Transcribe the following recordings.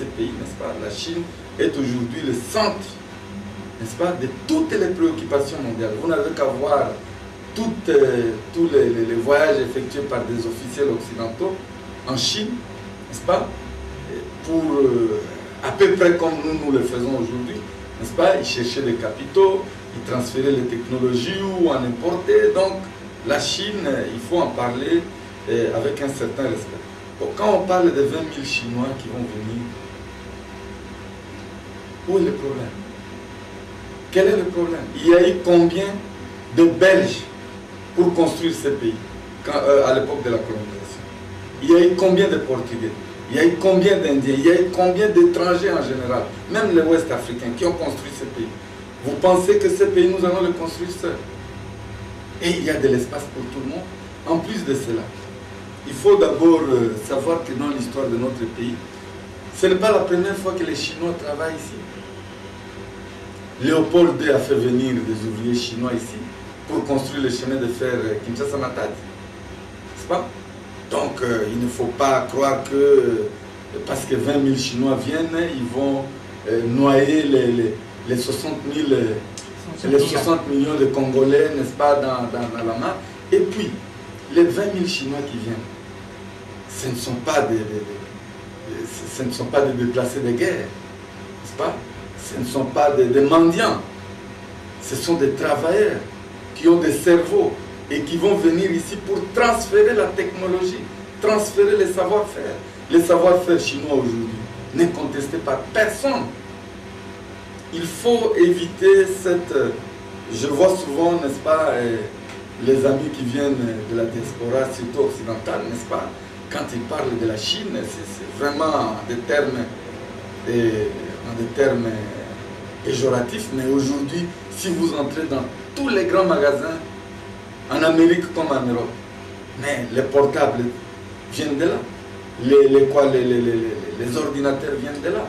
ces pays, n'est-ce pas? La Chine est aujourd'hui le centre, n'est-ce pas, de toutes les préoccupations mondiales. Vous n'avez qu'à voir tous les voyages effectués par des officiels occidentaux en Chine, n'est-ce pas? Pour à peu près comme nous le faisons aujourd'hui, n'est-ce pas? Ils cherchaient des capitaux, ils transféraient les technologies ou en importaient. Donc la Chine, il faut en parler avec un certain respect. Bon, quand on parle de 20 000 Chinois qui vont venir, où est le problème? Quel est le problème? Il y a eu combien de Belges pour construire ce pays à l'époque de la colonisation? Il y a eu combien de Portugais? Il y a eu combien d'Indiens? Il y a eu combien d'étrangers en général? Même les Ouest-Africains qui ont construit ce pays. Vous pensez que ce pays, nous allons le construire seuls? Et il y a de l'espace pour tout le monde. En plus de cela, il faut d'abord savoir que dans l'histoire de notre pays, ce n'est pas la première fois que les Chinois travaillent ici. Léopold II a fait venir des ouvriers chinois ici pour construire le chemin de fer Kinshasa-Matadi. N'est-ce pas? Donc il ne faut pas croire que parce que 20 000 Chinois viennent, ils vont noyer les 60 millions de Congolais, n'est-ce pas, dans la main. Et puis, les 20 000 Chinois qui viennent, ce ne sont pas des déplacés de guerre, n'est-ce pas? Ce ne sont pas des mendiants. Ce sont des travailleurs qui ont des cerveaux et qui vont venir ici pour transférer la technologie, transférer les savoir-faire. Les savoir-faire chinois aujourd'hui n'est contesté par personne. Il faut éviter cette... Je vois souvent, n'est-ce pas, les amis qui viennent de la diaspora, surtout occidentale, n'est-ce pas, quand ils parlent de la Chine, c'est vraiment en des termes péjoratifs, mais aujourd'hui, si vous entrez dans tous les grands magasins, en Amérique comme en Europe, mais les portables viennent de là, les ordinateurs viennent de là.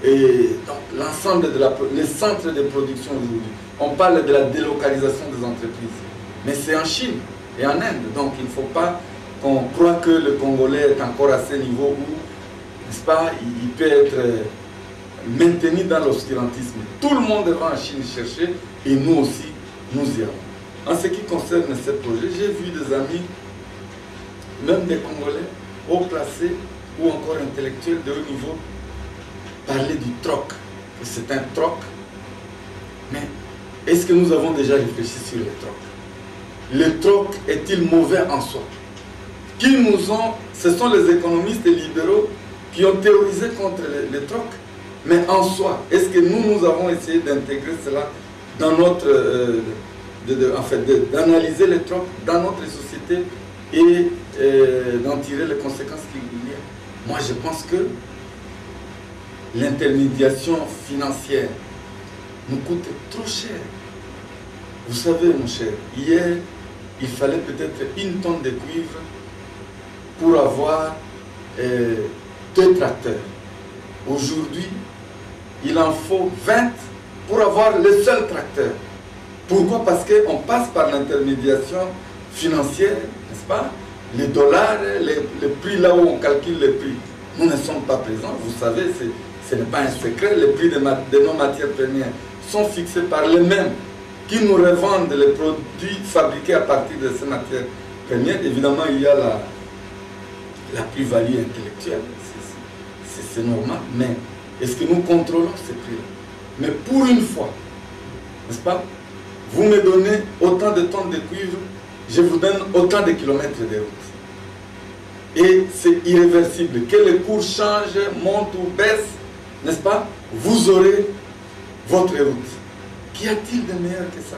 Et donc l'ensemble les centres de production aujourd'hui, on parle de la délocalisation des entreprises, mais c'est en Chine et en Inde, donc il ne faut pas qu'on croie que le Congolais est encore à ce niveau où, n'est-ce pas, il peut être maintenu dans l'obscurantisme. Tout le monde va en Chine chercher et nous aussi, nous y allons. En ce qui concerne ce projet, j'ai vu des amis, même des Congolais, haut placés ou encore intellectuels de haut niveau, parler du troc, que c'est un troc. Mais est-ce que nous avons déjà réfléchi sur le troc? Le troc est-il mauvais en soi? Ce sont les économistes libéraux qui ont théorisé contre le troc. Mais en soi, est-ce que nous avons essayé d'intégrer cela dans notre... d'analyser le troc dans notre société et d'en tirer les conséquences qu'il y a? Moi, je pense que l'intermédiation financière nous coûte trop cher. Vous savez, mon cher, hier, il fallait peut-être 1 tonne de cuivre pour avoir 2 tracteurs. Aujourd'hui, il en faut 20 pour avoir le seul tracteur. Pourquoi? Parce qu'on passe par l'intermédiation financière, n'est-ce pas? Les dollars, les prix là où on calcule les prix, nous ne sommes pas présents. Vous savez, ce n'est pas un secret, les prix de nos matières premières sont fixés par les mêmes qui nous revendent les produits fabriqués à partir de ces matières premières. Évidemment, il y a la plus-value intellectuelle, c'est normal, mais est-ce que nous contrôlons ces prix-là? Mais pour une fois, n'est-ce pas, vous me donnez autant de tonnes de cuivre, je vous donne autant de kilomètres de route. Et c'est irréversible. Que le cours change, monte ou baisse, n'est-ce pas, vous aurez votre route. Qu'y a-t-il de meilleur que ça?